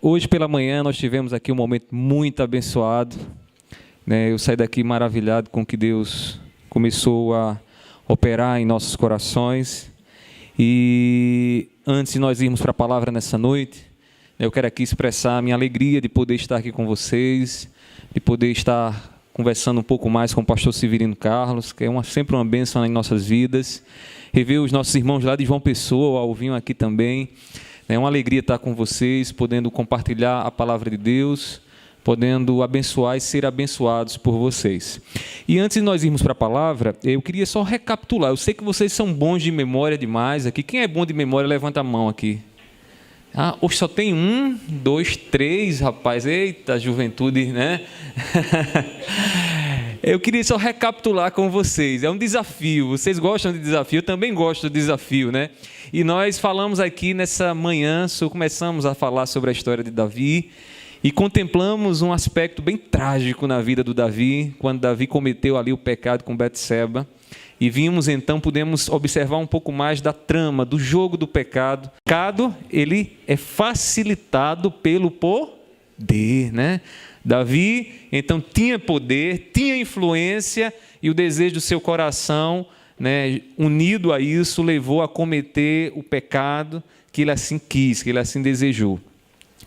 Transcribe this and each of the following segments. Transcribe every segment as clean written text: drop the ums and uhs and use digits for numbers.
Hoje pela manhã nós tivemos aqui um momento muito abençoado, né? Eu saí daqui maravilhado com o que Deus começou a operar em nossos corações. E antes de nós irmos para a palavra nessa noite, eu quero aqui expressar a minha alegria de poder estar aqui com vocês, de poder estar conversando um pouco mais com o pastor Severino Carlos, que é sempre uma bênção em nossas vidas. Rever os nossos irmãos lá de João Pessoa, o Alvinho aqui também. É uma alegria estar com vocês, podendo compartilhar a palavra de Deus, podendo abençoar e ser abençoados por vocês. E antes de nós irmos para a palavra, eu queria só recapitular. Eu sei que vocês são bons de memória demais aqui. Quem é bom de memória, levanta a mão aqui. Hoje só tem 1, 2, 3, rapaz. Eita, juventude, né? Eu queria só recapitular com vocês. É um desafio. Vocês gostam de desafio? Eu também gosto de desafio, né? E nós falamos aqui nessa manhã, começamos a falar sobre a história de Davi e contemplamos um aspecto bem trágico na vida do Davi, quando Davi cometeu ali o pecado com Betseba. E vimos então, pudemos observar um pouco mais da trama, do jogo do pecado. O pecado, ele é facilitado pelo poder, né? Davi, então, tinha poder, tinha influência, e o desejo do seu coração, né, unido a isso, levou a cometer o pecado que ele assim quis, que ele assim desejou.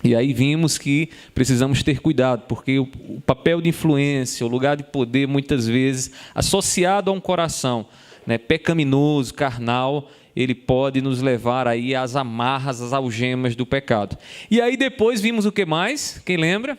E aí vimos que precisamos ter cuidado, porque o papel de influência, o lugar de poder, muitas vezes, associado a um coração, né, pecaminoso, carnal, ele pode nos levar aí às amarras, às algemas do pecado. E aí depois vimos o que mais? Quem lembra?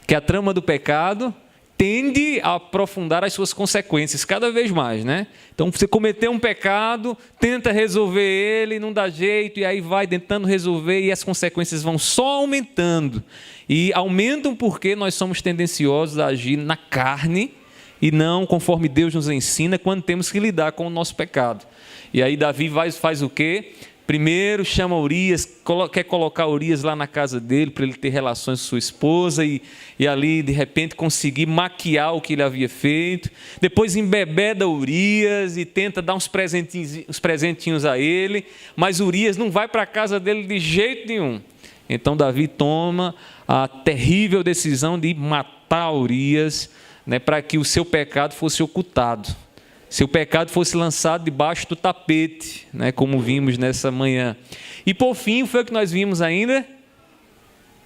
Que a trama do pecado tende a aprofundar as suas consequências cada vez mais, né? Então, você cometeu um pecado, tenta resolver ele, não dá jeito, e aí vai tentando resolver, e as consequências vão só aumentando. E aumentam porque nós somos tendenciosos a agir na carne, e não conforme Deus nos ensina, quando temos que lidar com o nosso pecado. E aí Davi faz o quê? Primeiro chama Urias, quer colocar Urias lá na casa dele para ele ter relações com sua esposa e ali de repente conseguir maquiar o que ele havia feito. Depois embebeda Urias e tenta dar uns presentinhos a ele, mas Urias não vai para a casa dele de jeito nenhum. Então Davi toma a terrível decisão de matar Urias, né, para que o seu pecado fosse ocultado. Se o pecado fosse lançado debaixo do tapete, né, como vimos nessa manhã. E por fim, foi o que nós vimos ainda?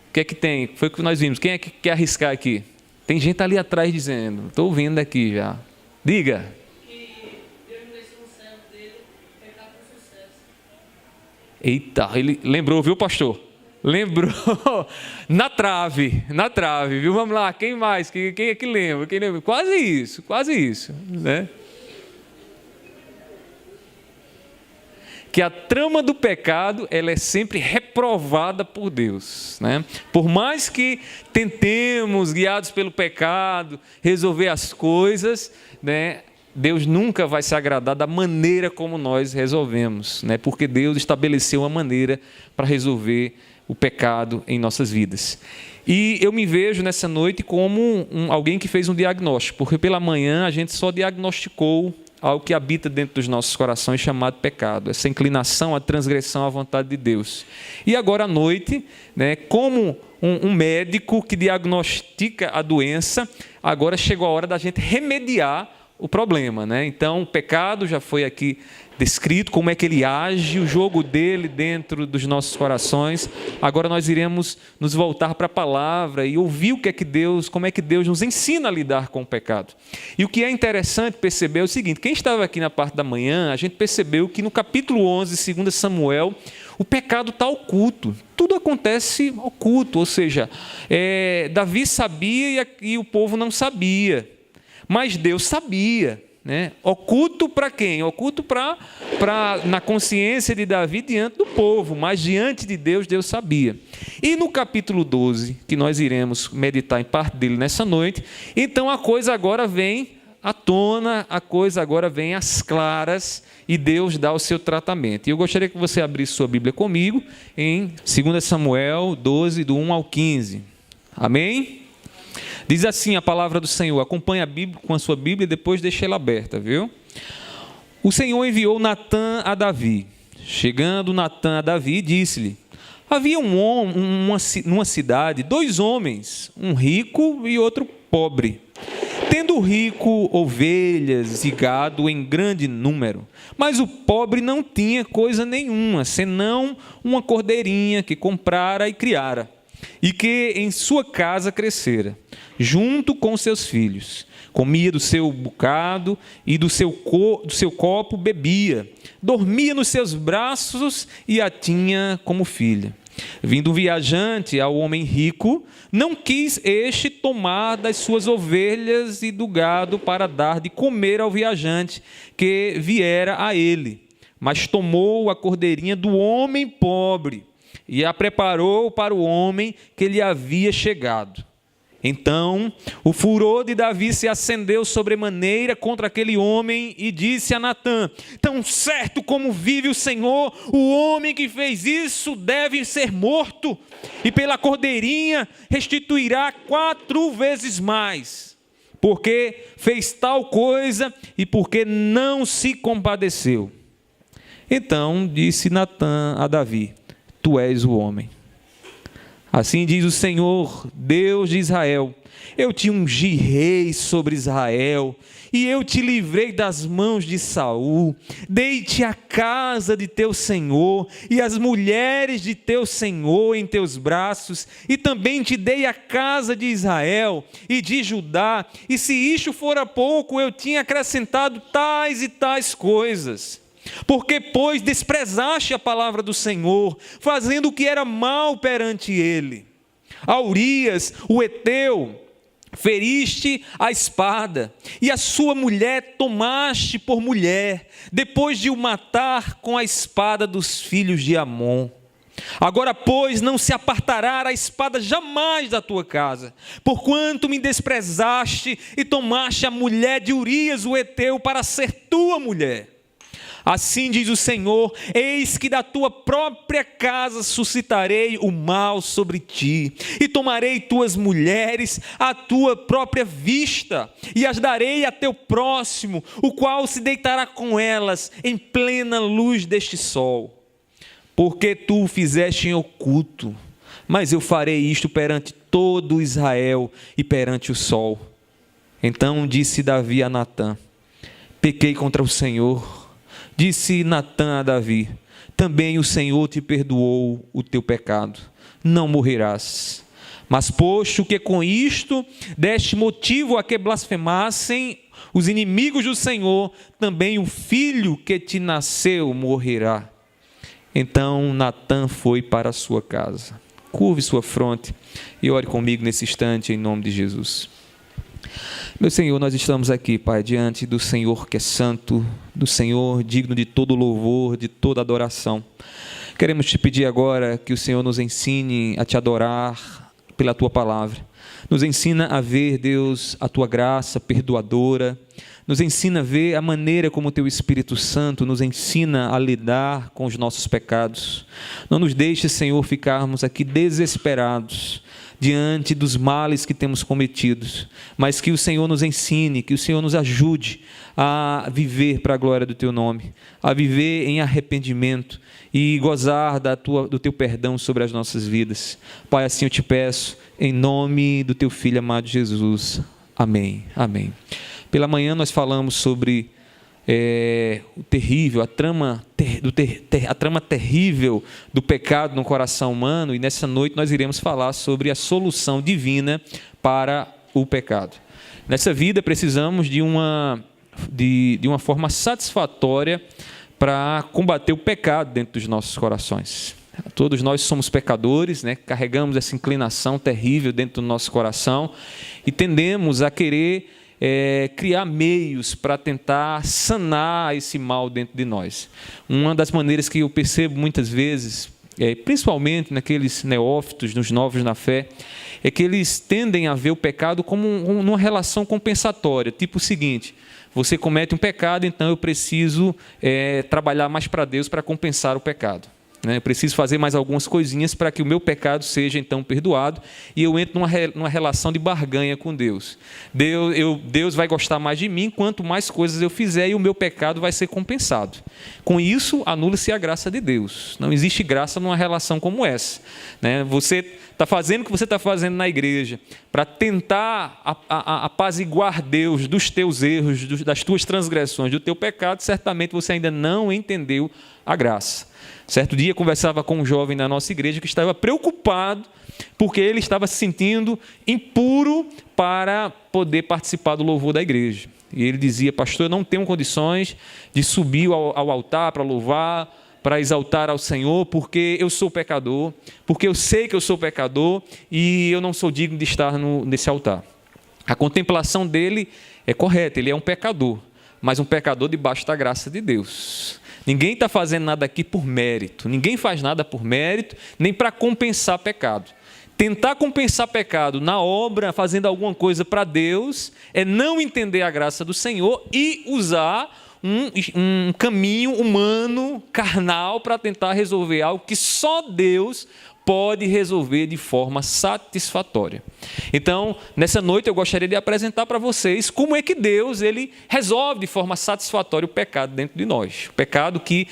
O que é que tem? Foi o que nós vimos. Quem é que quer arriscar aqui? Tem gente ali atrás dizendo. Estou ouvindo aqui já. Diga. Que Deus não deixou o céu dele pecar com sucesso. Eita, ele lembrou, viu, pastor? Lembrou. Na trave, viu? Vamos lá, quem mais? Quem é que lembra? Quem lembra? Quase isso, né? Que a trama do pecado, ela é sempre reprovada por Deus, né? Por mais que tentemos, guiados pelo pecado, resolver as coisas, né, Deus nunca vai se agradar da maneira como nós resolvemos, né? Porque Deus estabeleceu uma maneira para resolver o pecado em nossas vidas. E eu me vejo nessa noite como alguém que fez um diagnóstico, porque pela manhã a gente só diagnosticou algo que habita dentro dos nossos corações chamado pecado, essa inclinação à transgressão à vontade de Deus. E agora à noite, né, como um médico que diagnostica a doença, agora chegou a hora da gente remediar o problema, né? Então, o pecado já foi aqui descrito, como é que ele age, o jogo dele dentro dos nossos corações. Agora nós iremos nos voltar para a palavra e ouvir o que é que Deus, como é que Deus nos ensina a lidar com o pecado. E o que é interessante perceber é o seguinte: quem estava aqui na parte da manhã, a gente percebeu que no capítulo 11, 2 Samuel, o pecado está oculto. Tudo acontece oculto, ou seja, Davi sabia e o povo não sabia. Mas Deus sabia, né? Oculto para quem? Oculto na consciência de Davi diante do povo, mas diante de Deus, Deus sabia. E no capítulo 12, que nós iremos meditar em parte dele nessa noite, então a coisa agora vem à tona, a coisa agora vem às claras e Deus dá o seu tratamento. E eu gostaria que você abrisse sua Bíblia comigo em 2 Samuel 12, do 1 ao 15. Amém? Diz assim a palavra do Senhor. Acompanhe a Bíblia com a sua Bíblia e depois deixe ela aberta, viu? O Senhor enviou Natã a Davi. Chegando Natã a Davi, disse-lhe: Havia numa cidade 2 homens, um rico e outro pobre. Tendo o rico ovelhas e gado em grande número, mas o pobre não tinha coisa nenhuma, senão uma cordeirinha que comprara e criara, e que em sua casa crescera, junto com seus filhos. Comia do seu bocado e do seu copo bebia, dormia nos seus braços e a tinha como filha. Vindo um viajante ao homem rico, não quis este tomar das suas ovelhas e do gado para dar de comer ao viajante que viera a ele, mas tomou a cordeirinha do homem pobre e a preparou para o homem que lhe havia chegado. Então o furor de Davi se acendeu sobremaneira contra aquele homem e disse a Natã: tão certo como vive o Senhor, o homem que fez isso deve ser morto, e pela cordeirinha restituirá 4 vezes mais, porque fez tal coisa e porque não se compadeceu. Então disse Natã a Davi: tu és o homem. Assim diz o Senhor, Deus de Israel: eu te ungi rei sobre Israel, e eu te livrei das mãos de Saul. Dei-te a casa de teu senhor e as mulheres de teu senhor em teus braços, e também te dei a casa de Israel e de Judá, e se isto fora pouco, eu tinha acrescentado tais e tais coisas. Porque, pois, desprezaste a palavra do Senhor, fazendo o que era mal perante ele. A Urias, o heteu, feriste a espada, e a sua mulher tomaste por mulher, depois de o matar com a espada dos filhos de Amon. Agora, pois, não se apartará a espada jamais da tua casa, porquanto me desprezaste e tomaste a mulher de Urias, o heteu, para ser tua mulher. Assim diz o Senhor: eis que da tua própria casa suscitarei o mal sobre ti, e tomarei tuas mulheres à tua própria vista, e as darei a teu próximo, o qual se deitará com elas em plena luz deste sol. Porque tu o fizeste em oculto, mas eu farei isto perante todo Israel e perante o sol. Então disse Davi a Natã: pequei contra o Senhor. Disse Natã a Davi: também o Senhor te perdoou o teu pecado, não morrerás. Mas posto que com isto deste motivo a que blasfemassem os inimigos do Senhor, também o filho que te nasceu morrerá. Então Natã foi para a sua casa. Curve sua fronte e ore comigo nesse instante, em nome de Jesus. Meu Senhor, nós estamos aqui, Pai, diante do Senhor que é santo, do Senhor digno de todo louvor, de toda adoração. Queremos te pedir agora que o Senhor nos ensine a te adorar pela tua palavra. Nos ensina a ver, Deus, a tua graça perdoadora. Nos ensina a ver a maneira como o teu Espírito Santo nos ensina a lidar com os nossos pecados. Não nos deixe, Senhor, ficarmos aqui desesperados diante dos males que temos cometidos, mas que o Senhor nos ensine, que o Senhor nos ajude a viver para a glória do teu nome, a viver em arrependimento e gozar do teu perdão sobre as nossas vidas. Pai, assim eu te peço, em nome do teu Filho amado Jesus. Amém. Amém. Pela manhã nós falamos sobre o terrível, a trama terrível do pecado no coração humano, e nessa noite nós iremos falar sobre a solução divina para o pecado. Nessa vida precisamos de uma forma satisfatória para combater o pecado dentro dos nossos corações. Todos nós somos pecadores, né? Carregamos essa inclinação terrível dentro do nosso coração e tendemos a querer criar meios para tentar sanar esse mal dentro de nós. Uma das maneiras que eu percebo muitas vezes, principalmente naqueles neófitos, nos novos na fé, é que eles tendem a ver o pecado como uma relação compensatória, tipo o seguinte: você comete um pecado, então eu preciso trabalhar mais para Deus para compensar o pecado. né? Eu preciso fazer mais algumas coisinhas para que o meu pecado seja então perdoado e eu entro numa relação de barganha com Deus. Deus vai gostar mais de mim quanto mais coisas eu fizer e o meu pecado vai ser compensado. Com isso, anula-se a graça de Deus. Não existe graça numa relação como essa, né? Você está fazendo o que você está fazendo na igreja para tentar apaziguar Deus dos teus erros, das tuas transgressões, do teu pecado, certamente você ainda não entendeu a graça. Certo dia, conversava com um jovem da nossa igreja que estava preocupado porque ele estava se sentindo impuro para poder participar do louvor da igreja. E ele dizia: pastor, eu não tenho condições de subir ao altar para louvar, para exaltar ao Senhor, porque eu sou pecador, porque eu sei que eu sou pecador e eu não sou digno de estar nesse altar. A contemplação dele é correta, ele é um pecador, mas um pecador debaixo da graça de Deus. Ninguém está fazendo nada aqui por mérito, ninguém faz nada por mérito, nem para compensar pecado. Tentar compensar pecado na obra, fazendo alguma coisa para Deus, é não entender a graça do Senhor e usar um caminho humano, carnal, para tentar resolver algo que só Deus pode resolver de forma satisfatória. Então, nessa noite eu gostaria de apresentar para vocês como é que Deus ele resolve de forma satisfatória o pecado dentro de nós. O pecado que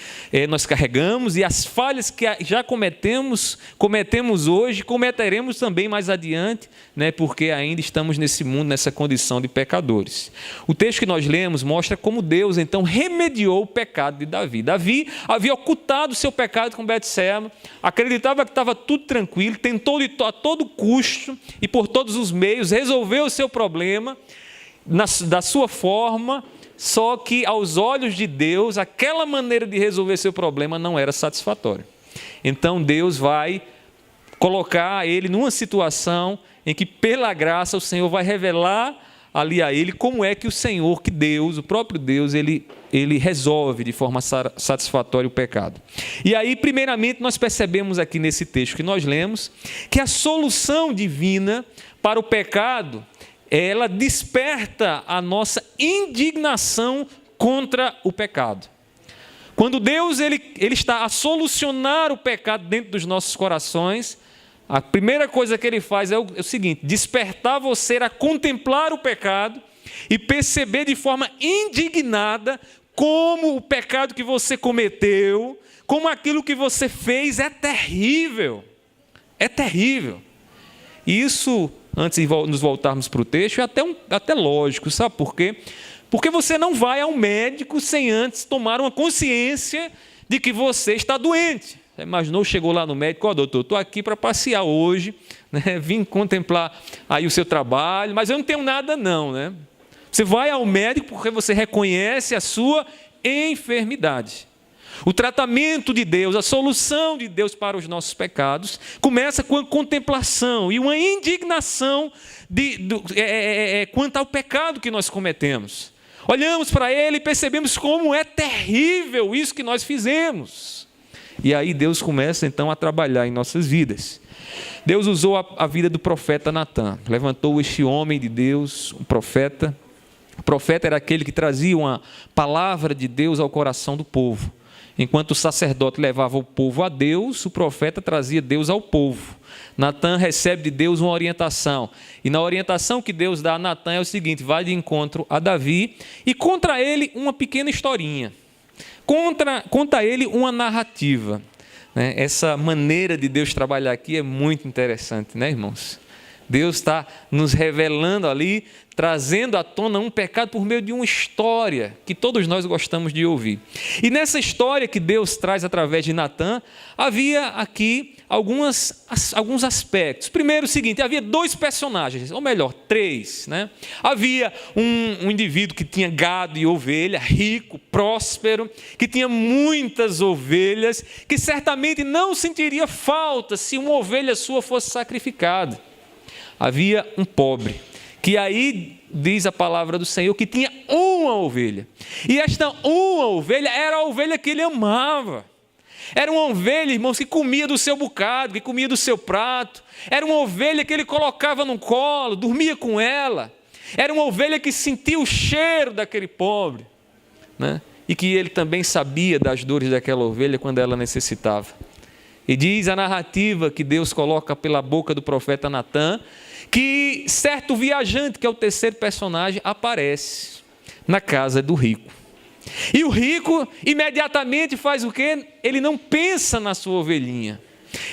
nós carregamos e as falhas que já cometemos hoje, cometeremos também mais adiante, né, porque ainda estamos nesse mundo, nessa condição de pecadores. O texto que nós lemos mostra como Deus então remediou o pecado de Davi. Davi havia ocultado o seu pecado com Betseba, acreditava que estava tudo tranquilo, tentou a todo custo e por todos os meios resolver o seu problema da sua forma, só que aos olhos de Deus aquela maneira de resolver seu problema não era satisfatória. Então Deus vai colocar ele numa situação em que pela graça o Senhor vai revelar ali a ele como é que o Senhor, que Deus, o próprio Deus, ele resolve de forma satisfatória o pecado. E aí, primeiramente, nós percebemos aqui nesse texto que nós lemos, que a solução divina para o pecado, ela desperta a nossa indignação contra o pecado. Quando Deus ele está a solucionar o pecado dentro dos nossos corações, a primeira coisa que ele faz é o seguinte: despertar você a contemplar o pecado e perceber de forma indignada como o pecado que você cometeu, como aquilo que você fez é terrível. É terrível. E isso, antes de nos voltarmos para o texto, é até lógico, sabe por quê? Porque você não vai ao médico sem antes tomar uma consciência de que você está doente. Você imaginou, chegou lá no médico: ó, doutor, estou aqui para passear hoje, né? Vim contemplar aí o seu trabalho, mas eu não tenho nada não, né? Você vai ao médico porque você reconhece a sua enfermidade. O tratamento de Deus, a solução de Deus para os nossos pecados, começa com a contemplação e uma indignação quanto ao pecado que nós cometemos. Olhamos para ele e percebemos como é terrível isso que nós fizemos. E aí Deus começa então a trabalhar em nossas vidas. Deus usou a vida do profeta Natã, levantou este homem de Deus, um profeta. O profeta era aquele que trazia uma palavra de Deus ao coração do povo. Enquanto o sacerdote levava o povo a Deus, o profeta trazia Deus ao povo. Natã recebe de Deus uma orientação. E na orientação que Deus dá a Natã é o seguinte: vai de encontro a Davi e contra ele uma pequena historinha. Conta a ele uma narrativa. Essa maneira de Deus trabalhar aqui é muito interessante, né, irmãos? Deus está nos revelando ali, trazendo à tona um pecado por meio de uma história que todos nós gostamos de ouvir. E nessa história que Deus traz através de Natã, havia aqui alguns aspectos. Primeiro, o seguinte: havia dois personagens, ou melhor, três, né? Havia um indivíduo que tinha gado e ovelha, rico, próspero, que tinha muitas ovelhas, que certamente não sentiria falta se uma ovelha sua fosse sacrificada. Havia um pobre, que aí diz a palavra do Senhor que tinha uma ovelha. E esta uma ovelha era a ovelha que ele amava. Era uma ovelha, irmãos, que comia do seu bocado, que comia do seu prato. Era uma ovelha que ele colocava no colo, dormia com ela. Era uma ovelha que sentia o cheiro daquele pobre, né? E que ele também sabia das dores daquela ovelha quando ela necessitava. E diz a narrativa que Deus coloca pela boca do profeta Natã, que certo viajante, que é o terceiro personagem, aparece na casa do rico. E o rico imediatamente faz o quê? Ele não pensa na sua ovelhinha.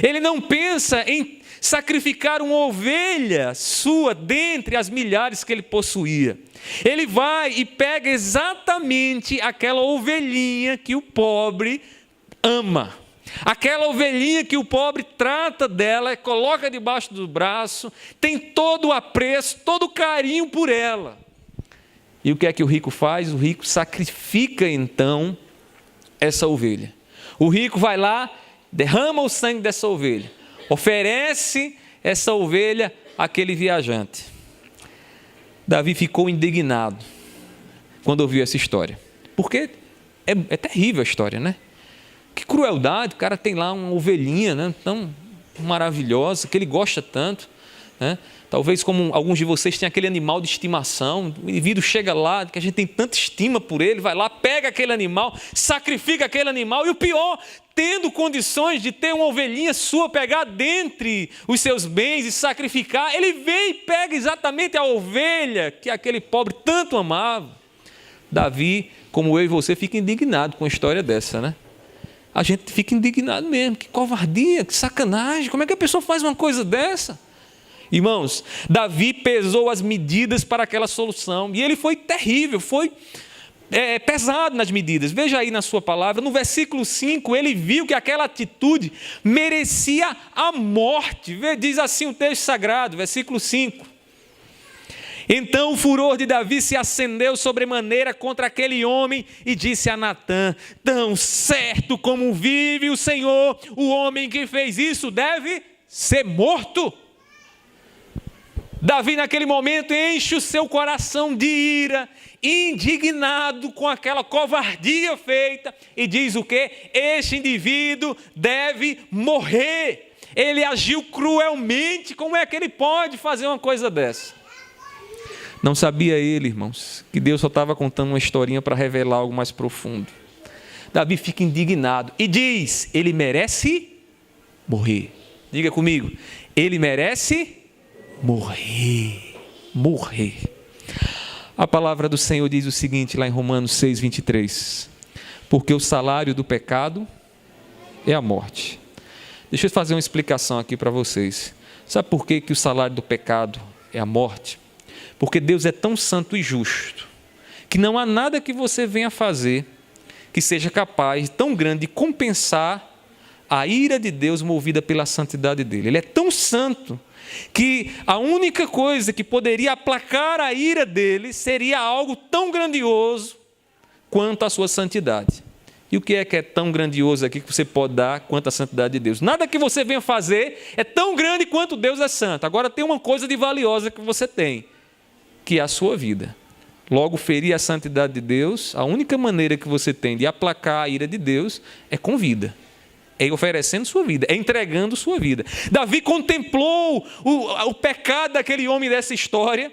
Ele não pensa em sacrificar uma ovelha sua dentre as milhares que ele possuía. Ele vai e pega exatamente aquela ovelhinha que o pobre ama. Aquela ovelhinha que o pobre trata dela, coloca debaixo do braço, tem todo o apreço, todo o carinho por ela. E o que é que o rico faz? O rico sacrifica então essa ovelha. O rico vai lá, derrama o sangue dessa ovelha, oferece essa ovelha àquele viajante. Davi ficou indignado quando ouviu essa história, porque é terrível a história, né? Que crueldade, o cara tem lá uma ovelhinha, né, tão maravilhosa, que ele gosta tanto, né? Talvez como alguns de vocês têm aquele animal de estimação, o indivíduo chega lá, que a gente tem tanta estima por ele, vai lá, pega aquele animal, sacrifica aquele animal, e o pior, tendo condições de ter uma ovelhinha sua, pegar dentre os seus bens e sacrificar, ele vem e pega exatamente a ovelha que aquele pobre tanto amava. Davi, como eu e você, fica indignado com a história dessa, né? A gente fica indignado mesmo, que covardia, que sacanagem, como é que a pessoa faz uma coisa dessa? Irmãos, Davi pesou as medidas para aquela solução, e ele foi terrível, foi pesado nas medidas. Veja aí na sua palavra, no versículo 5, ele viu que aquela atitude merecia a morte. Diz assim o texto sagrado, versículo 5. Então o furor de Davi se acendeu sobremaneira contra aquele homem e disse a Natã: tão certo como vive o Senhor, o homem que fez isso deve ser morto. Davi naquele momento enche o seu coração de ira, indignado com aquela covardia feita, e diz o quê? Este indivíduo deve morrer. Ele agiu cruelmente, como é que ele pode fazer uma coisa dessa? Não sabia ele, irmãos, que Deus só estava contando uma historinha para revelar algo mais profundo. Davi fica indignado e diz: ele merece morrer. Diga comigo, ele merece morrer. Morrer. A palavra do Senhor diz o seguinte lá em Romanos 6:23: porque o salário do pecado é a morte. Deixa eu fazer uma explicação aqui para vocês. Sabe por que o salário do pecado é a morte? Porque Deus é tão santo e justo, que não há nada que você venha fazer que seja capaz, tão grande, de compensar a ira de Deus movida pela santidade dele. Ele é tão santo que a única coisa que poderia aplacar a ira dele seria algo tão grandioso quanto a sua santidade. E o que é tão grandioso aqui que você pode dar quanto a santidade de Deus? Nada que você venha fazer é tão grande quanto Deus é santo. Agora tem uma coisa de valiosa que você tem, que é a sua vida. Logo, ferir a santidade de Deus, a única maneira que você tem de aplacar a ira de Deus é com vida. É oferecendo sua vida, é entregando sua vida. Davi contemplou o pecado daquele homem dessa história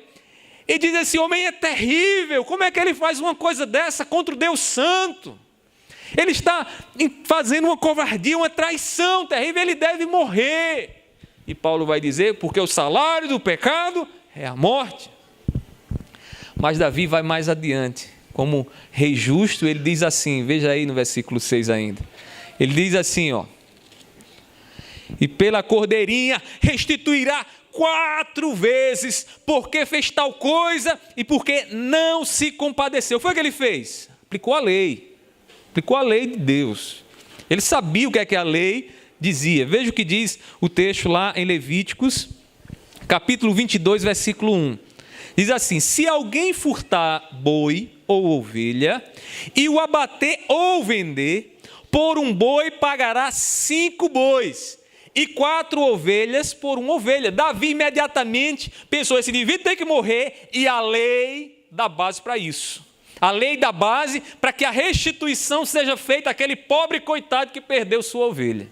e diz: esse homem é terrível, como é que ele faz uma coisa dessa contra o Deus santo? Ele está fazendo uma covardia, uma traição terrível, ele deve morrer. E Paulo vai dizer: porque o salário do pecado é a morte. Mas Davi vai mais adiante, como rei justo, ele diz assim, veja aí no versículo 6 ainda, ele diz assim, e pela cordeirinha restituirá 4 vezes, porque fez tal coisa e porque não se compadeceu. Foi o que ele fez? Aplicou a lei de Deus. Ele sabia o que é que a lei dizia. Veja o que diz o texto lá em Levíticos, capítulo 22, versículo 1. Diz assim: se alguém furtar boi ou ovelha e o abater ou vender, por um boi pagará 5 bois e 4 ovelhas por uma ovelha. Davi imediatamente pensou: esse indivíduo tem que morrer, e a lei dá base para isso. A lei dá base para que a restituição seja feita àquele pobre coitado que perdeu sua ovelha.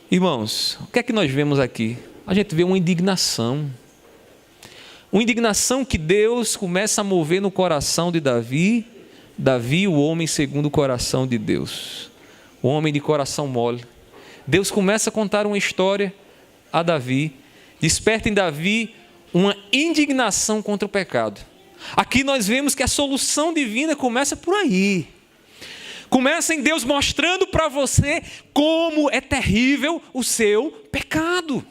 Irmãos, o que é que nós vemos aqui? A gente vê uma indignação. Uma indignação que Deus começa a mover no coração de Davi, o homem segundo o coração de Deus. o homem de coração mole. Deus começa a contar uma história a Davi, desperta em Davi uma indignação contra o pecado. Aqui nós vemos que a solução divina começa por aí. Começa em Deus mostrando para você como é terrível o seu pecado.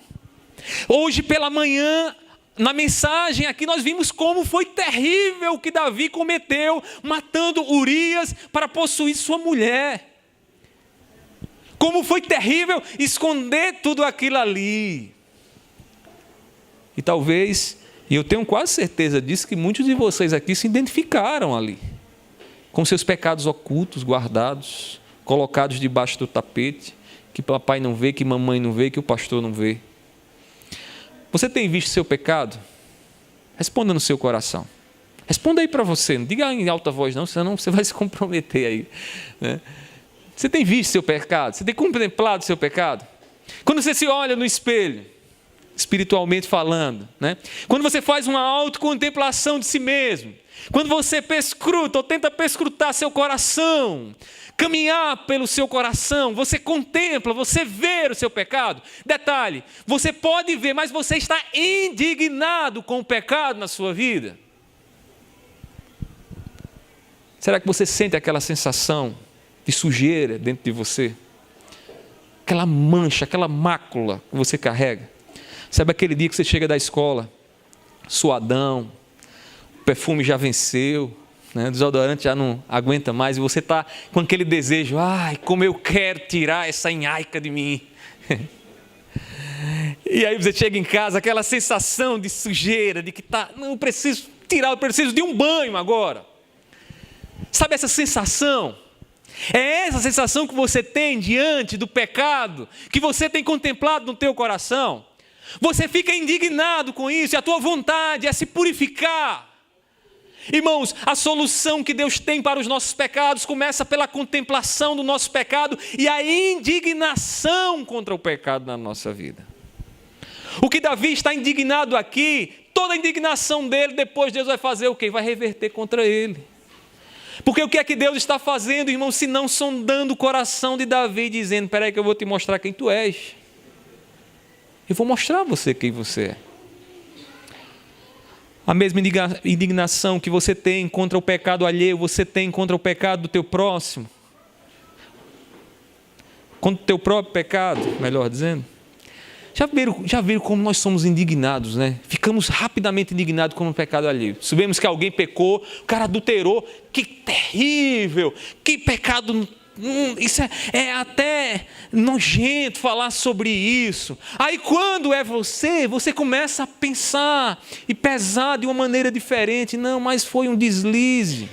Hoje pela manhã, na mensagem aqui, nós vimos como foi terrível o que Davi cometeu, matando Urias para possuir sua mulher. Como foi terrível esconder tudo aquilo ali. E talvez, e eu tenho quase certeza disso, que muitos de vocês aqui se identificaram ali, com seus pecados ocultos, guardados, colocados debaixo do tapete, que papai não vê, que mamãe não vê, que o pastor não vê. Você tem visto seu pecado? Responda no seu coração. Responda aí para você, não diga em alta voz não, senão você vai se comprometer aí, né? Você tem visto seu pecado? Você tem contemplado seu pecado? Quando você se olha no espelho, espiritualmente falando, né? Quando você faz uma autocontemplação de si mesmo, quando você perscruta ou tenta perscrutar seu coração, caminhar pelo seu coração, você contempla, você vê o seu pecado. Detalhe, você pode ver, mas você está indignado com o pecado na sua vida? Será que você sente aquela sensação de sujeira dentro de você? Aquela mancha, aquela mácula que você carrega? Sabe aquele dia que você chega da escola, suadão, o perfume já venceu, né? O desodorante já não aguenta mais, e você está com aquele desejo, ai, como eu quero tirar essa enhaica de mim. E aí você chega em casa, aquela sensação de sujeira, de que não, eu preciso tirar, eu preciso de um banho agora. Sabe essa sensação? É essa sensação que você tem diante do pecado, que você tem contemplado no teu coração? Você fica indignado com isso, e a tua vontade é se purificar. Irmãos, a solução que Deus tem para os nossos pecados começa pela contemplação do nosso pecado e a indignação contra o pecado na nossa vida. O que Davi está indignado aqui, toda a indignação dele, depois Deus vai fazer o quê? Vai reverter contra ele. Porque o que é que Deus está fazendo, irmão, se não sondando o coração de Davi, dizendo, espera aí que eu vou te mostrar quem tu és. Eu vou mostrar a você quem você é. A mesma indignação que você tem contra o pecado alheio, você tem contra o pecado do teu próximo. Contra o teu próprio pecado, melhor dizendo. Já viram como nós somos indignados, né? Ficamos rapidamente indignados com o pecado alheio. Sabemos que alguém pecou, o cara adulterou, que terrível, que pecado, isso é até nojento falar sobre isso. Aí quando é você começa a pensar e pesar de uma maneira diferente. Não, mas foi um deslize.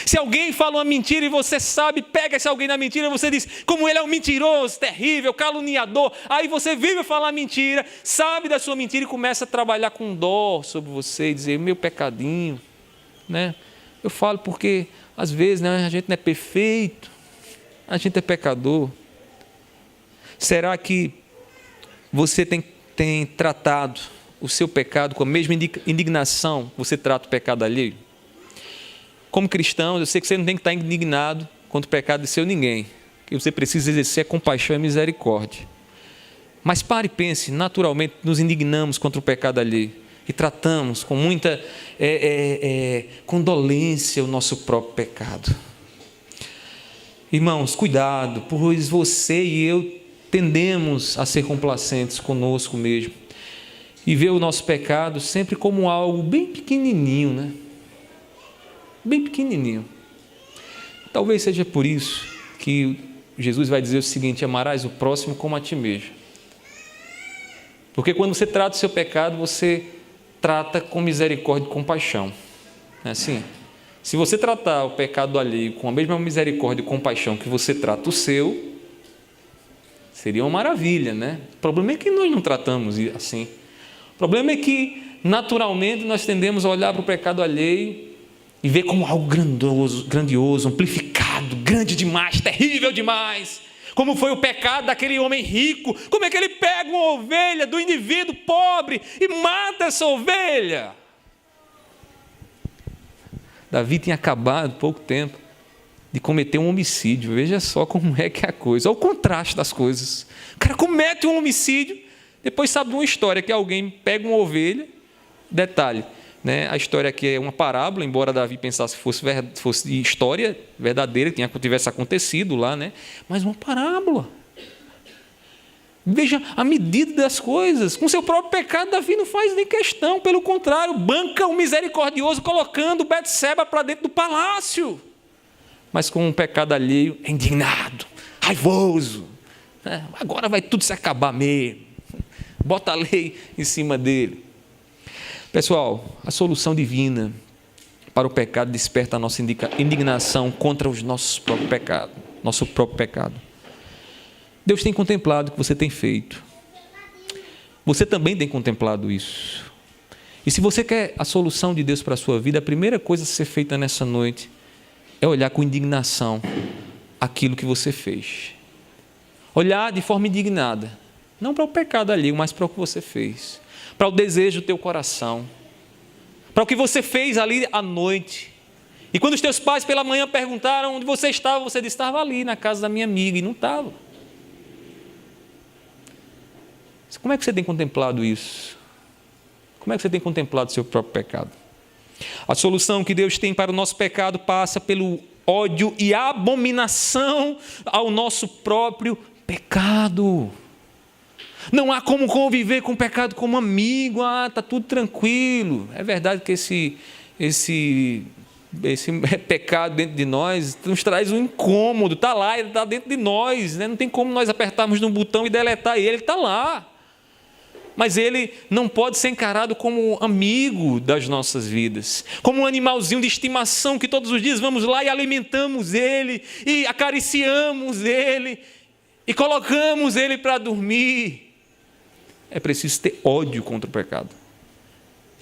Se alguém fala uma mentira e você sabe, pega esse alguém na mentira e você diz, como ele é um mentiroso, terrível, caluniador. Aí você vive falar mentira, sabe da sua mentira e começa a trabalhar com dó sobre você e dizer, meu pecadinho, né? Eu falo porque às vezes, né, a gente não é perfeito, a gente é pecador. Será que você tem tratado o seu pecado com a mesma indignação que você trata o pecado alheio? Como cristão, eu sei que você não tem que estar indignado contra o pecado de seu ninguém, que você precisa exercer compaixão e misericórdia. Mas pare e pense, naturalmente nos indignamos contra o pecado alheio e tratamos com muita condolência o nosso próprio pecado. Irmãos, cuidado, pois você e eu tendemos a ser complacentes conosco mesmo e ver o nosso pecado sempre como algo bem pequenininho, né? Bem pequenininho. Talvez seja por isso que Jesus vai dizer o seguinte, amarás o próximo como a ti mesmo. Porque quando você trata o seu pecado, você trata com misericórdia e compaixão. É assim? Se você tratar o pecado alheio com a mesma misericórdia e compaixão que você trata o seu, seria uma maravilha, né? O problema é que nós não tratamos assim. O problema é que, naturalmente, nós tendemos a olhar para o pecado alheio e ver como algo grandioso, amplificado, grande demais, terrível demais. Como foi o pecado daquele homem rico. Como é que ele pega uma ovelha do indivíduo pobre e mata essa ovelha? Davi tinha acabado há pouco tempo de cometer um homicídio. Veja só como é que é a coisa. Olha o contraste das coisas. O cara comete um homicídio, depois sabe de uma história que alguém pega uma ovelha. Detalhe, né? A história aqui é uma parábola, embora Davi pensasse que fosse história verdadeira, que tivesse acontecido lá, né? Mas uma parábola. Veja a medida das coisas. Com seu próprio pecado, Davi não faz nem questão. Pelo contrário, banca o misericordioso colocando Betseba para dentro do palácio. Mas com um pecado alheio, é indignado, raivoso. Agora vai tudo se acabar mesmo. Bota a lei em cima dele. Pessoal, a solução divina para o pecado desperta a nossa indignação contra os nossos próprios pecados. Nosso próprio pecado. Deus tem contemplado o que você tem feito. Você também tem contemplado isso. E se você quer a solução de Deus para a sua vida, a primeira coisa a ser feita nessa noite é olhar com indignação aquilo que você fez. Olhar de forma indignada. Não para o pecado alheio, mas para o que você fez. Para o desejo do teu coração. Para o que você fez ali à noite. E quando os teus pais pela manhã perguntaram onde você estava, você disse, estava ali na casa da minha amiga, e não estava. Como é que você tem contemplado isso? Como é que você tem contemplado o seu próprio pecado? A solução que Deus tem para o nosso pecado passa pelo ódio e abominação ao nosso próprio pecado. Não há como conviver com o pecado como amigo. Está tudo tranquilo. É verdade que esse pecado dentro de nós nos traz um incômodo. Está lá, ele está dentro de nós, né? Não tem como nós apertarmos no botão e deletar ele está lá. Mas ele não pode ser encarado como amigo das nossas vidas, como um animalzinho de estimação que todos os dias vamos lá e alimentamos ele, e acariciamos ele, e colocamos ele para dormir. É preciso ter ódio contra o pecado.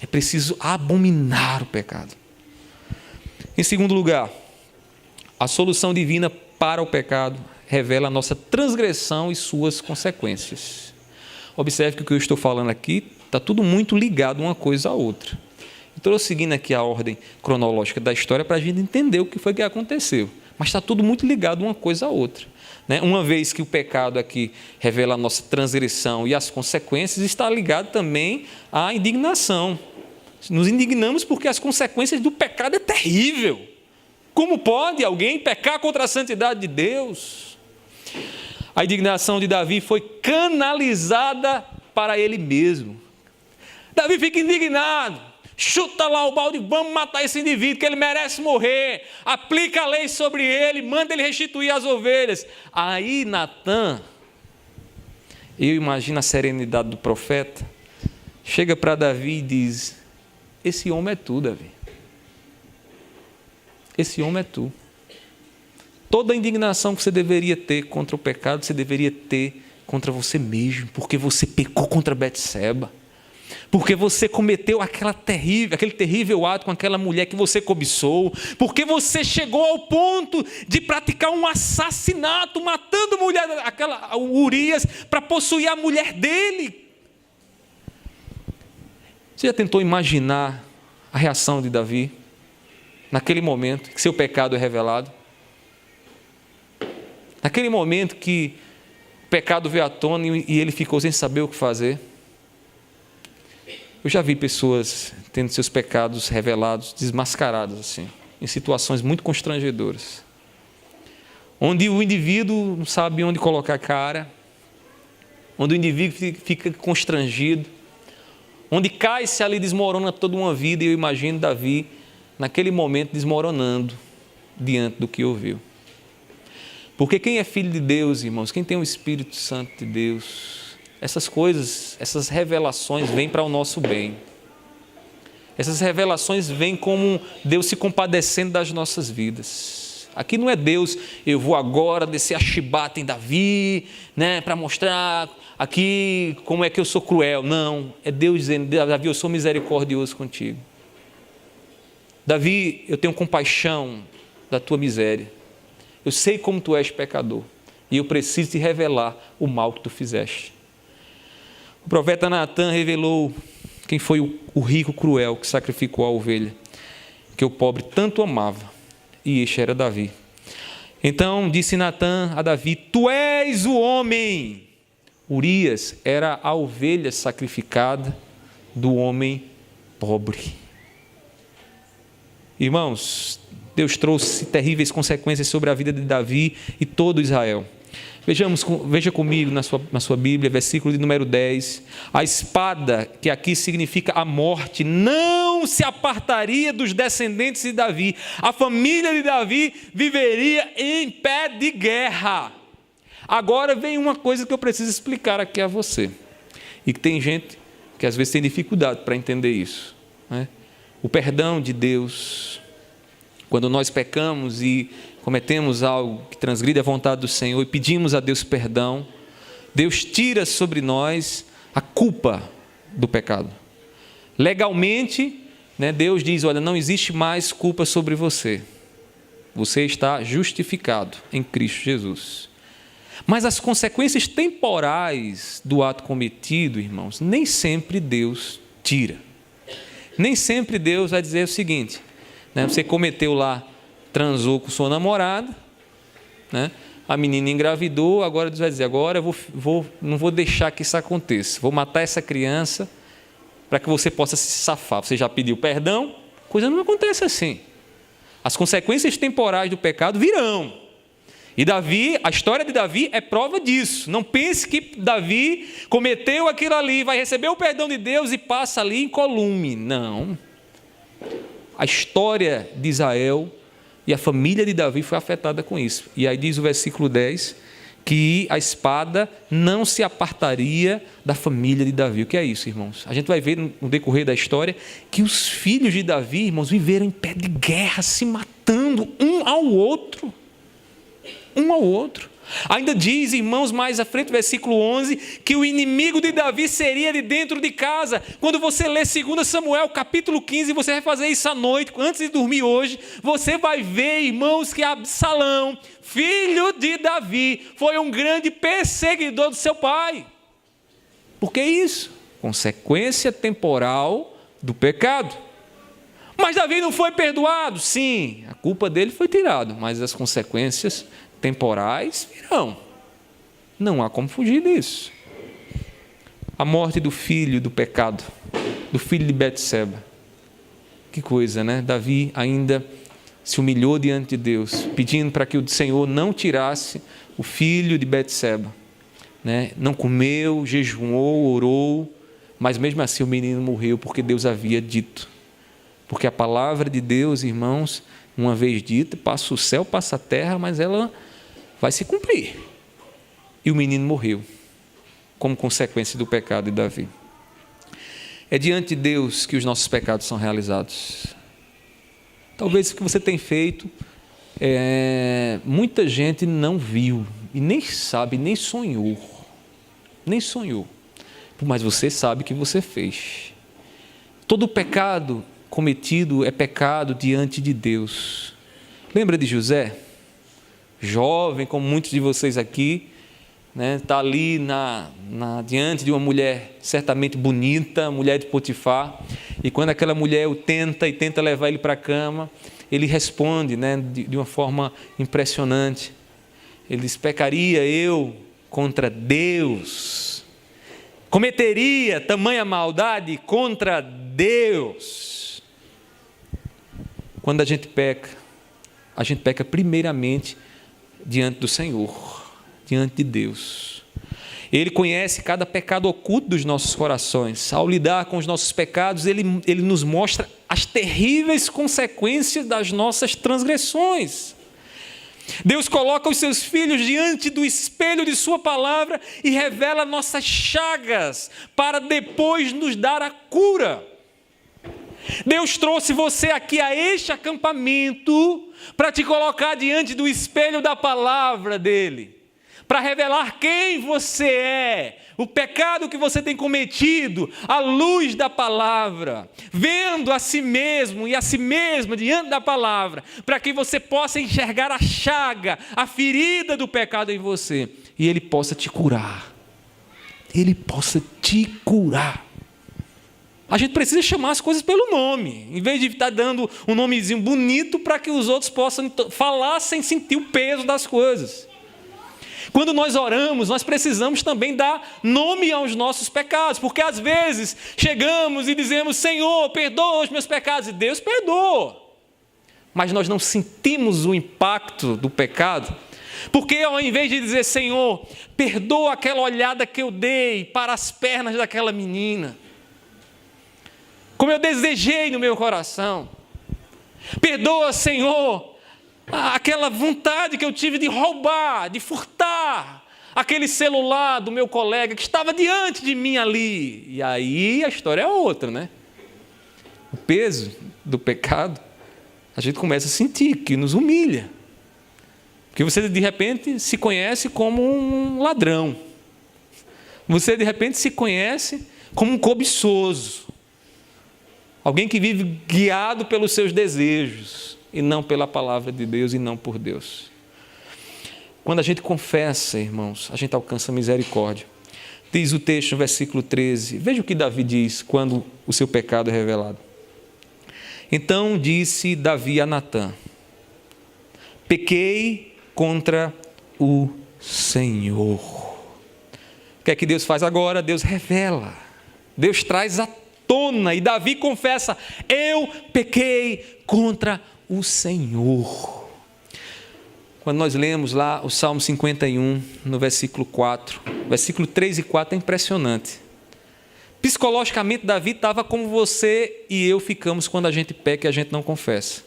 É preciso abominar o pecado. Em segundo lugar, a solução divina para o pecado revela a nossa transgressão e suas consequências. Observe que o que eu estou falando aqui está tudo muito ligado uma coisa à outra. Estou seguindo aqui a ordem cronológica da história para a gente entender o que foi que aconteceu. Mas está tudo muito ligado uma coisa à outra. Uma vez que o pecado aqui revela a nossa transgressão e as consequências, está ligado também à indignação. Nos indignamos porque as consequências do pecado é terrível. Como pode alguém pecar contra a santidade de Deus? A indignação de Davi foi canalizada para ele mesmo. Davi fica indignado. Chuta lá o balde, vamos matar esse indivíduo, que ele merece morrer. Aplica a lei sobre ele, manda ele restituir as ovelhas. Aí Natã, eu imagino a serenidade do profeta, chega para Davi e diz, esse homem é tu, Davi. Esse homem é tu. Toda a indignação que você deveria ter contra o pecado, você deveria ter contra você mesmo, porque você pecou contra Betseba. Porque você cometeu aquele terrível ato com aquela mulher que você cobiçou, porque você chegou ao ponto de praticar um assassinato, matando o Urias para possuir a mulher dele. Você já tentou imaginar a reação de Davi naquele momento que seu pecado é revelado? Naquele momento que o pecado veio à tona e ele ficou sem saber o que fazer? Eu já vi pessoas tendo seus pecados revelados, desmascarados, assim, em situações muito constrangedoras. Onde o indivíduo não sabe onde colocar a cara, onde o indivíduo fica constrangido, onde cai-se ali, desmorona toda uma vida, e eu imagino Davi, naquele momento, desmoronando diante do que ouviu. Porque quem é filho de Deus, irmãos, quem tem o Espírito Santo de Deus, essas coisas, essas revelações vêm para o nosso bem. Essas revelações vêm como Deus se compadecendo das nossas vidas. Aqui não é Deus, eu vou agora descer a chibata em Davi, né, para mostrar aqui como é que eu sou cruel. Não, é Deus dizendo, Davi, eu sou misericordioso contigo. Davi, eu tenho compaixão da tua miséria. Eu sei como tu és pecador e eu preciso te revelar o mal que tu fizeste. O profeta Natã revelou quem foi o rico cruel que sacrificou a ovelha, que o pobre tanto amava, e este era Davi. Então disse Natã a Davi: tu és o homem. Urias era a ovelha sacrificada do homem pobre. Irmãos, Deus trouxe terríveis consequências sobre a vida de Davi e todo Israel. Veja comigo na sua Bíblia, versículo de número 10. A espada, que aqui significa a morte, não se apartaria dos descendentes de Davi. A família de Davi viveria em pé de guerra. Agora vem uma coisa que eu preciso explicar aqui a você. E que tem gente que às vezes tem dificuldade para entender isso, né? O perdão de Deus, quando nós pecamos e cometemos algo que transgride a vontade do Senhor e pedimos a Deus perdão, Deus tira sobre nós a culpa do pecado. Legalmente, né, Deus diz: olha, não existe mais culpa sobre você. Você está justificado em Cristo Jesus. Mas as consequências temporais do ato cometido, irmãos, nem sempre Deus tira. Nem sempre Deus vai dizer o seguinte, né, você cometeu lá, transou com sua namorada, né, a menina engravidou, agora Deus vai dizer: agora eu não vou deixar que isso aconteça, vou matar essa criança para que você possa se safar. Você já pediu perdão? Coisa não acontece assim. As consequências temporais do pecado virão. E Davi, a história de Davi é prova disso. Não pense que Davi cometeu aquilo ali, vai receber o perdão de Deus e passa ali incolume. Não. A história de Israel e a família de Davi foi afetada com isso. E aí diz o versículo 10, que a espada não se apartaria da família de Davi. O que é isso, irmãos? A gente vai ver no decorrer da história que os filhos de Davi, irmãos, viveram em pé de guerra, se matando um ao outro. Um ao outro. Ainda diz, irmãos, mais à frente, versículo 11, que o inimigo de Davi seria de dentro de casa. Quando você lê 2 Samuel, capítulo 15, você vai fazer isso à noite, antes de dormir hoje, você vai ver, irmãos, que Absalão, filho de Davi, foi um grande perseguidor do seu pai. Por que isso? Consequência temporal do pecado. Mas Davi não foi perdoado? Sim, a culpa dele foi tirada, mas as consequências temporais virão. Não há como fugir disso. A morte do filho do pecado, do filho de Betseba. Que coisa, né? Davi ainda se humilhou diante de Deus, pedindo para que o Senhor não tirasse o filho de Betseba, né? Não comeu, jejuou, orou, mas mesmo assim o menino morreu, porque Deus havia dito. Porque a palavra de Deus, irmãos, uma vez dita, passa o céu, passa a terra, mas ela vai se cumprir. E o menino morreu, como consequência do pecado de Davi. É diante de Deus que os nossos pecados são realizados. Talvez o que você tem feito, muita gente não viu, e nem sabe, nem sonhou. Mas você sabe que você fez. Todo pecado cometido é pecado diante de Deus. Lembra de José? Jovem, como muitos de vocês aqui, né, está ali diante de uma mulher certamente bonita, mulher de Potifar, e quando aquela mulher o tenta levar ele para a cama, ele responde, né, de uma forma impressionante. Ele diz: pecaria eu contra Deus? Cometeria tamanha maldade contra Deus? Quando a gente peca primeiramente diante do Senhor, diante de Deus. Ele conhece cada pecado oculto dos nossos corações. Ao lidar com os nossos pecados, Ele nos mostra as terríveis consequências das nossas transgressões. Deus coloca os seus filhos diante do espelho de sua palavra e revela nossas chagas, para depois nos dar a cura. Deus trouxe você aqui a este acampamento para te colocar diante do espelho da palavra dele, para revelar quem você é, o pecado que você tem cometido, à luz da palavra, vendo a si mesmo e a si mesma diante da palavra, para que você possa enxergar a chaga, a ferida do pecado em você, e ele possa te curar. Ele possa te curar. A gente precisa chamar as coisas pelo nome, em vez de estar dando um nomezinho bonito para que os outros possam falar sem sentir o peso das coisas. Quando nós oramos, nós precisamos também dar nome aos nossos pecados, porque às vezes chegamos e dizemos: Senhor, perdoa os meus pecados, e Deus perdoa. Mas nós não sentimos o impacto do pecado, porque ao invés de dizer: Senhor, perdoa aquela olhada que eu dei para as pernas daquela menina, como eu desejei no meu coração. Perdoa, Senhor, aquela vontade que eu tive de roubar, de furtar aquele celular do meu colega que estava diante de mim ali. E aí a história é outra, né? O peso do pecado, a gente começa a sentir que nos humilha. Porque você de repente se conhece como um ladrão. Você de repente se conhece como um cobiçoso. Alguém que vive guiado pelos seus desejos e não pela palavra de Deus e não por Deus. Quando a gente confessa, irmãos, a gente alcança misericórdia. Diz o texto no versículo 13. Veja o que Davi diz quando o seu pecado é revelado. Então disse Davi a Natã: pequei contra o Senhor. O que é que Deus faz agora? Deus revela. Deus traz à tona, e Davi confessa: eu pequei contra o Senhor. Quando nós lemos lá o Salmo 51, no versículo 4, versículo 3 e 4 é impressionante. Psicologicamente, Davi estava como você e eu ficamos quando a gente peca e a gente não confessa.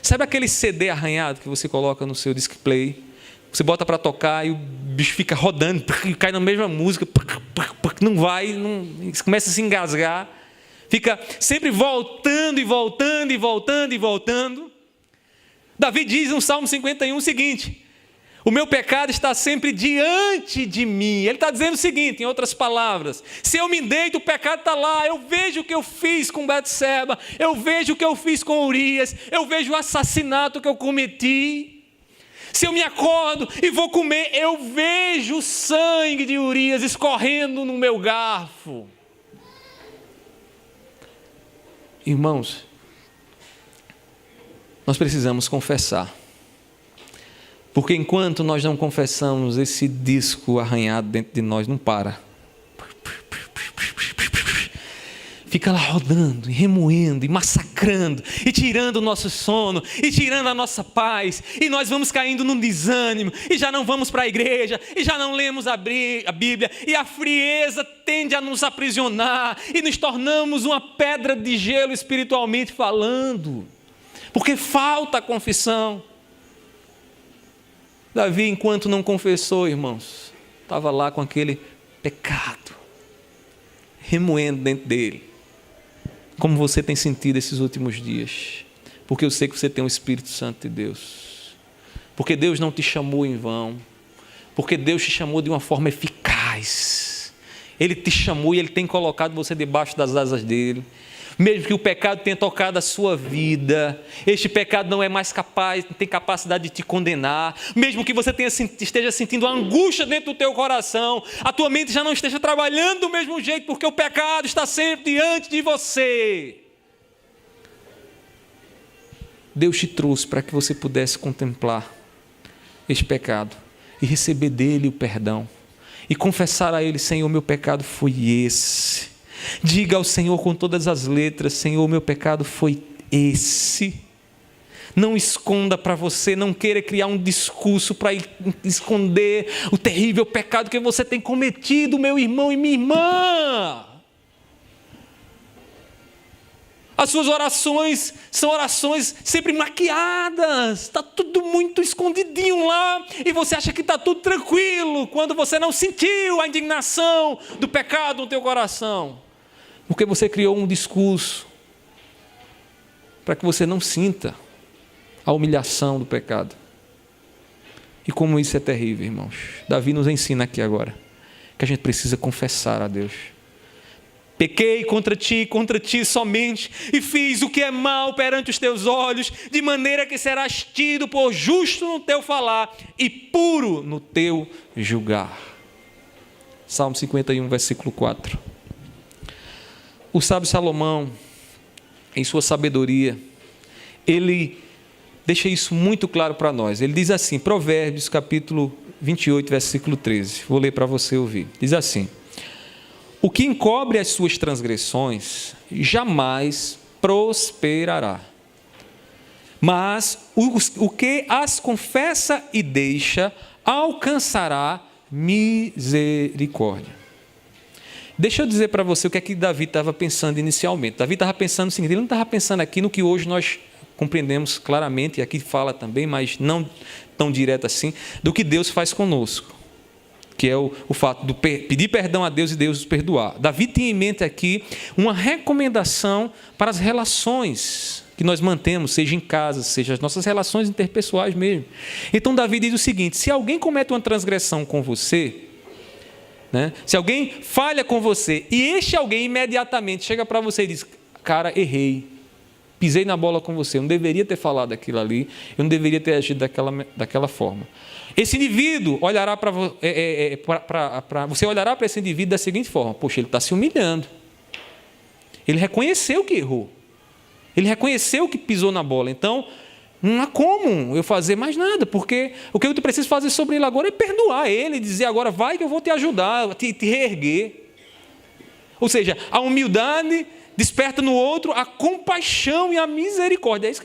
Sabe aquele CD arranhado que você coloca no seu display? Você bota para tocar e o bicho fica rodando, cai na mesma música, não vai, começa a se engasgar. Fica sempre voltando e voltando e voltando e voltando. Davi diz no Salmo 51 o seguinte: o meu pecado está sempre diante de mim. Ele está dizendo o seguinte, em outras palavras: se eu me deito, o pecado está lá. Eu vejo o que eu fiz com Betseba, eu vejo o que eu fiz com Urias, eu vejo o assassinato que eu cometi. Se eu me acordo e vou comer, eu vejo o sangue de Urias escorrendo no meu garfo. Irmãos, nós precisamos confessar. Porque enquanto nós não confessamos, esse disco arranhado dentro de nós não para. Fica lá rodando, e remoendo, e massacrando, e tirando o nosso sono, e tirando a nossa paz, e nós vamos caindo num desânimo, e já não vamos para a igreja, e já não lemos a Bíblia, e a frieza tende a nos aprisionar, e nos tornamos uma pedra de gelo espiritualmente falando, porque falta a confissão. Davi, enquanto não confessou, irmãos, estava lá com aquele pecado, remoendo dentro dele. Como você tem sentido esses últimos dias? Porque eu sei que você tem o Espírito Santo de Deus. Porque Deus não te chamou em vão. Porque Deus te chamou de uma forma eficaz. Ele te chamou e Ele tem colocado você debaixo das asas dEle. Mesmo que o pecado tenha tocado a sua vida, este pecado não é mais capaz, não tem capacidade de te condenar. Mesmo que você esteja sentindo a angústia dentro do teu coração, a tua mente já não esteja trabalhando do mesmo jeito, porque o pecado está sempre diante de você. Deus te trouxe para que você pudesse contemplar este pecado e receber dele o perdão e confessar a Ele: Senhor, meu pecado foi esse. Diga ao Senhor com todas as letras: Senhor, meu pecado foi esse. Não esconda para você, não queira criar um discurso para esconder o terrível pecado que você tem cometido, meu irmão e minha irmã. As suas orações são orações sempre maquiadas, está tudo muito escondidinho lá, e você acha que está tudo tranquilo, quando você não sentiu a indignação do pecado no teu coração. Porque você criou um discurso para que você não sinta a humilhação do pecado. E como isso é terrível, irmãos. Davi nos ensina aqui agora que a gente precisa confessar a Deus. Pequei contra ti somente, e fiz o que é mal perante os teus olhos, de maneira que serás tido por justo no teu falar e puro no teu julgar. Salmo 51, versículo 4. o sábio Salomão, em sua sabedoria, ele deixa isso muito claro para nós. Ele diz assim, Provérbios capítulo 28, versículo 13. Vou ler para você ouvir. Diz assim: o que encobre as suas transgressões jamais prosperará, mas o que as confessa e deixa alcançará misericórdia. Deixa eu dizer para você o que é que Davi estava pensando inicialmente. Davi estava pensando o seguinte: ele não estava pensando aqui no que hoje nós compreendemos claramente, e aqui fala também, mas não tão direto assim, do que Deus faz conosco, que é o fato de pedir perdão a Deus e Deus nos perdoar. Davi tinha em mente aqui uma recomendação para as relações que nós mantemos, seja em casa, seja as nossas relações interpessoais mesmo. Então Davi diz o seguinte: se alguém comete uma transgressão com você, né, se alguém falha com você, e este alguém imediatamente chega para você e diz: cara, errei, pisei na bola com você, eu não deveria ter falado aquilo ali, eu não deveria ter agido daquela forma. Esse indivíduo olhará você olhará para esse indivíduo da seguinte forma: poxa, ele está se humilhando. Ele reconheceu que errou. Ele reconheceu que pisou na bola. Então, não há como eu fazer mais nada, porque o que eu preciso fazer sobre ele agora é perdoar ele, dizer agora vai que eu vou te ajudar, te reerguer. Ou seja, a humildade desperta no outro a compaixão e a misericórdia. É isso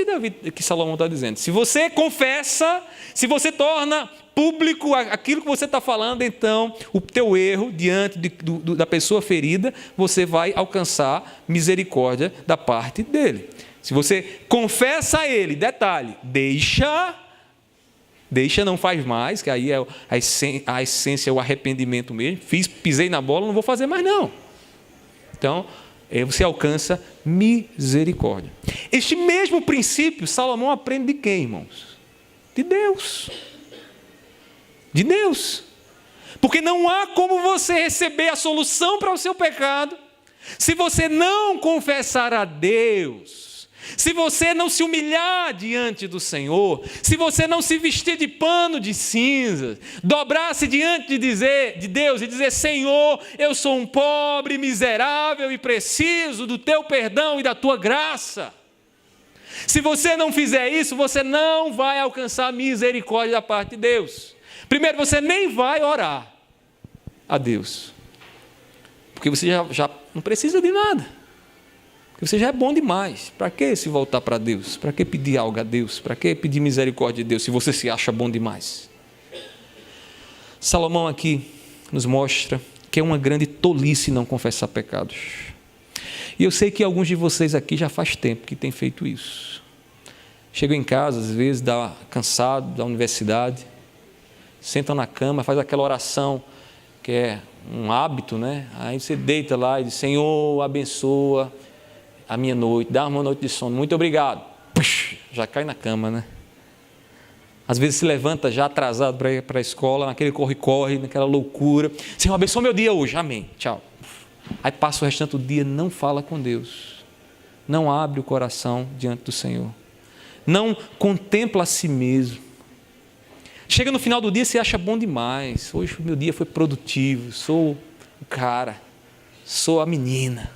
que Salomão está dizendo. Se você confessa, se você torna público aquilo que você está falando, então o teu erro diante da pessoa ferida, você vai alcançar misericórdia da parte dele. Se você confessa a ele, detalhe, deixa, não faz mais, que aí é a essência, o arrependimento mesmo. Pisei na bola, não vou fazer mais não. Então, você alcança misericórdia. Este mesmo princípio, Salomão aprende de quem, irmãos? De Deus. De Deus. Porque não há como você receber a solução para o seu pecado se você não confessar a Deus, se você não se humilhar diante do Senhor, se você não se vestir de pano de cinzas, dobrar-se diante de Deus e dizer: Senhor, eu sou um pobre, miserável e preciso do teu perdão e da tua graça. Se você não fizer isso, você não vai alcançar misericórdia da parte de Deus. Primeiro, você nem vai orar a Deus, porque você já não precisa de nada. Porque você já é bom demais. Para que se voltar para Deus? Para que pedir algo a Deus? Para que pedir misericórdia de Deus se você se acha bom demais? Salomão aqui nos mostra que é uma grande tolice não confessar pecados. E eu sei que alguns de vocês aqui já faz tempo que têm feito isso. Chegam em casa, às vezes, cansado da universidade, sentam na cama, faz aquela oração que é um hábito, né? Aí você deita lá e diz: Senhor, abençoa a minha noite, dá uma noite de sono, muito obrigado. Puxa, já cai na cama, né? Às vezes se levanta já atrasado para ir para a escola, naquele corre-corre, naquela loucura. Senhor, abençoa meu dia hoje, amém, tchau. Aí passa o restante do dia, não fala com Deus, não abre o coração diante do Senhor, não contempla a si mesmo. Chega no final do dia e se acha bom demais. Hoje o meu dia foi produtivo, sou o cara, sou a menina.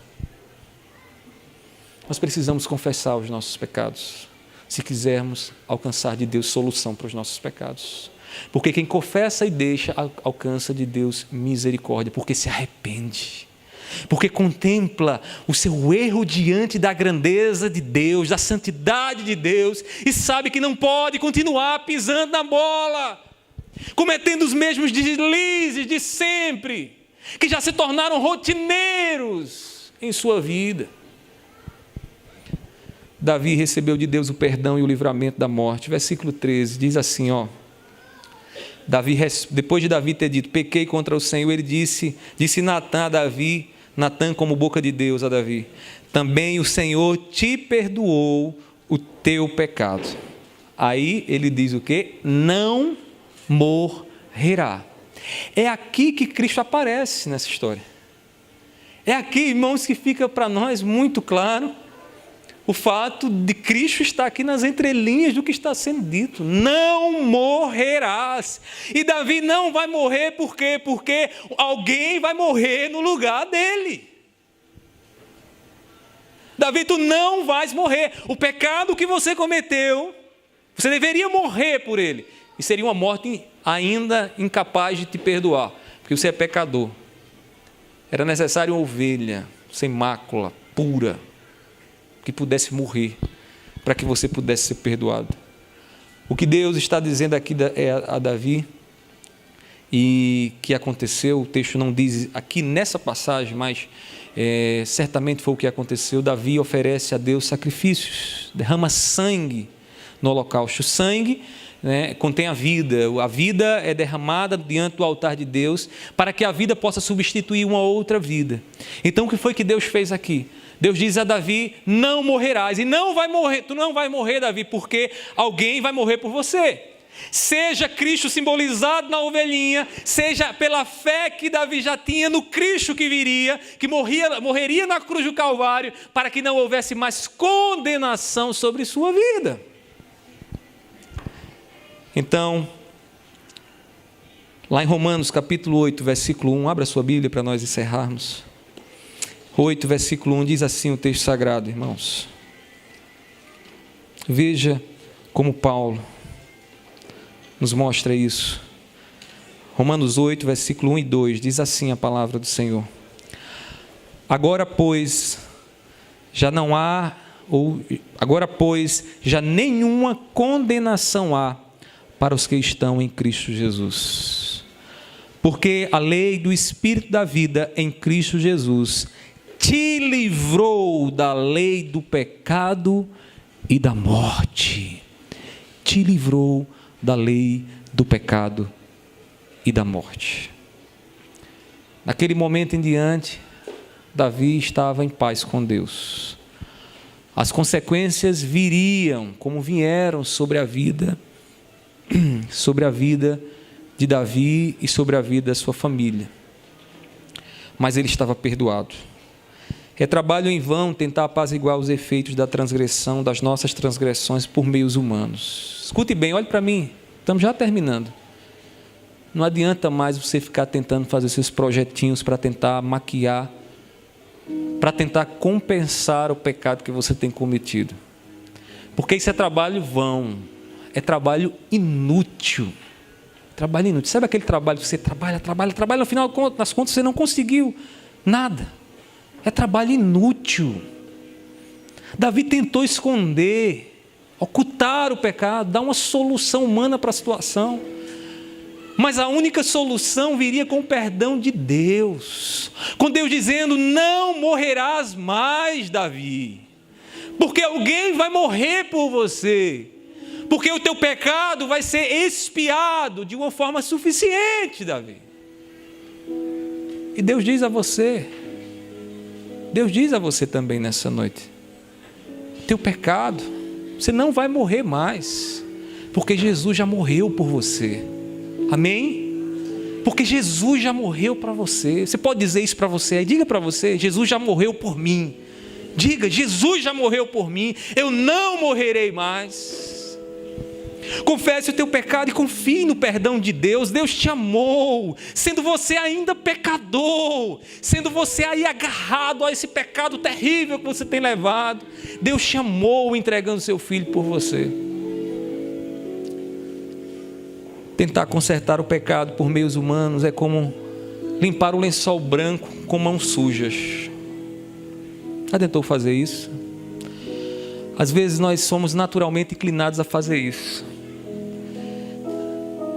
Nós precisamos confessar os nossos pecados, se quisermos alcançar de Deus solução para os nossos pecados. Porque quem confessa e deixa, alcança de Deus misericórdia, porque se arrepende, porque contempla o seu erro diante da grandeza de Deus, da santidade de Deus, e sabe que não pode continuar pisando na bola, cometendo os mesmos deslizes de sempre, que já se tornaram rotineiros em sua vida. Davi recebeu de Deus o perdão e o livramento da morte. Versículo 13 diz assim, depois de Davi ter dito: pequei contra o Senhor, ele disse Natã a Davi, Natã como boca de Deus a Davi: também o Senhor te perdoou o teu pecado. Aí ele diz o quê? Não morrerá. É aqui que Cristo aparece nessa história. É aqui, irmãos, que fica para nós muito claro o fato de Cristo estar aqui nas entrelinhas do que está sendo dito. Não morrerás. E Davi não vai morrer por quê? Porque alguém vai morrer no lugar dele. Davi, tu não vais morrer. O pecado que você cometeu, você deveria morrer por ele. E seria uma morte ainda incapaz de te perdoar, porque você é pecador. Era necessário uma ovelha sem mácula, pura, que pudesse morrer, para que você pudesse ser perdoado. O que Deus está dizendo aqui a Davi, e que aconteceu, o texto não diz aqui nessa passagem, mas certamente foi o que aconteceu. Davi oferece a Deus sacrifícios, derrama sangue no holocausto. O sangue, né, contém a vida é derramada diante do altar de Deus, para que a vida possa substituir uma outra vida. Então o que foi que Deus fez aqui? Deus diz a Davi, não morrerás, e não vai morrer, tu não vai morrer, Davi, porque alguém vai morrer por você. Seja Cristo simbolizado na ovelhinha, seja pela fé que Davi já tinha no Cristo que viria, que morreria na cruz do Calvário, para que não houvesse mais condenação sobre sua vida. Então, lá em Romanos capítulo 8, versículo 1, abra sua Bíblia para nós encerrarmos. 8, versículo 1, diz assim o texto sagrado, irmãos. Veja como Paulo nos mostra isso. Romanos 8, versículo 1 e 2, diz assim a palavra do Senhor. Agora, pois, já nenhuma condenação há para os que estão em Cristo Jesus. Porque a lei do Espírito da vida em Cristo Jesus te livrou da lei do pecado e da morte. Te livrou da lei do pecado e da morte. Naquele momento em diante, Davi estava em paz com Deus. As consequências viriam, como vieram sobre a vida de Davi e sobre a vida da sua família. Mas ele estava perdoado. É trabalho em vão tentar apaziguar os efeitos da transgressão, das nossas transgressões por meios humanos. Escute bem, olhe para mim, estamos já terminando. Não adianta mais você ficar tentando fazer seus projetinhos para tentar maquiar, para tentar compensar o pecado que você tem cometido. Porque isso é trabalho vão, é trabalho inútil. Trabalho inútil. Sabe aquele trabalho que você trabalha, no final das contas você não conseguiu nada. É trabalho inútil. Davi tentou esconder, ocultar o pecado, dar uma solução humana para a situação. Mas a única solução viria com o perdão de Deus. Com Deus dizendo, não morrerás mais, Davi. Porque alguém vai morrer por você. Porque o teu pecado vai ser expiado de uma forma suficiente, Davi. E Deus diz a você também nessa noite, teu pecado, você não vai morrer mais, porque Jesus já morreu por você. Amém? Porque Jesus já morreu para você. Você pode dizer isso para você aí? Diga para você, Jesus já morreu por mim. Diga, Jesus já morreu por mim, eu não morrerei mais. Confesse o teu pecado e confie no perdão de Deus. Deus te amou, sendo você ainda pecador, sendo você aí agarrado a esse pecado terrível que você tem levado. Deus te amou entregando seu filho por você. Tentar consertar o pecado por meios humanos é como limpar o lençol branco com mãos sujas. Já tentou fazer isso? Às vezes nós somos naturalmente inclinados a fazer isso.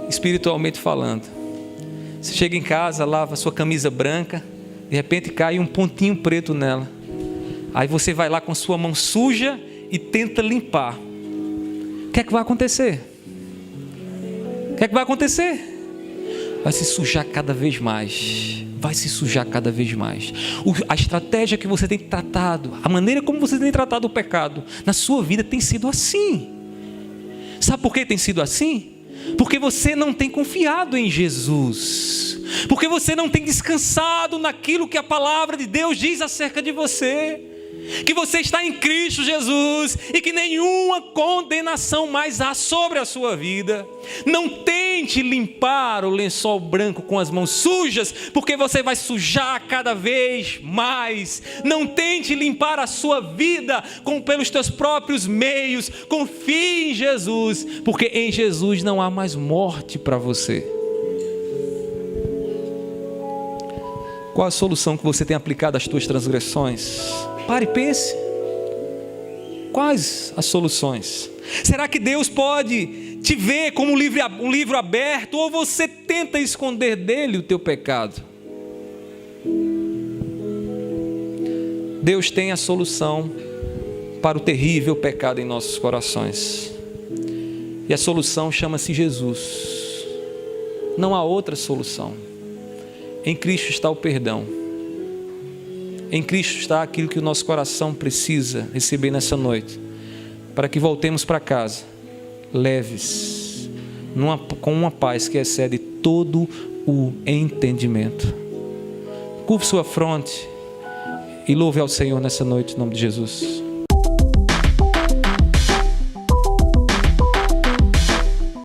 Espiritualmente falando. Você chega em casa, lava sua camisa branca, de repente cai um pontinho preto nela. Aí você vai lá com sua mão suja e tenta limpar. O que é que vai acontecer? O que é que vai acontecer? Vai se sujar cada vez mais. Vai se sujar cada vez mais. A estratégia que você tem tratado, a maneira como você tem tratado o pecado na sua vida tem sido assim. Sabe por que tem sido assim? Porque você não tem confiado em Jesus. Porque você não tem descansado naquilo que a palavra de Deus diz acerca de você. que você está em Cristo Jesus e que nenhuma condenação mais há sobre a sua vida. Não tente limpar o lençol branco com as mãos sujas, porque você vai sujar cada vez mais. Não tente limpar a sua vida pelos teus próprios meios. Confie em Jesus, porque em Jesus não há mais morte para você. Qual a solução que você tem aplicado às tuas transgressões? Pare e pense. Quais as soluções? Será que Deus pode te ver como um livro aberto, ou você tenta esconder dele o teu pecado? Deus tem a solução para o terrível pecado em nossos corações. E a solução chama-se Jesus. Não há outra solução. Em Cristo está o perdão. Em Cristo está aquilo que o nosso coração precisa receber nessa noite, para que voltemos para casa, leves, com uma paz que excede todo o entendimento. Curve sua fronte e louve ao Senhor nessa noite, em nome de Jesus.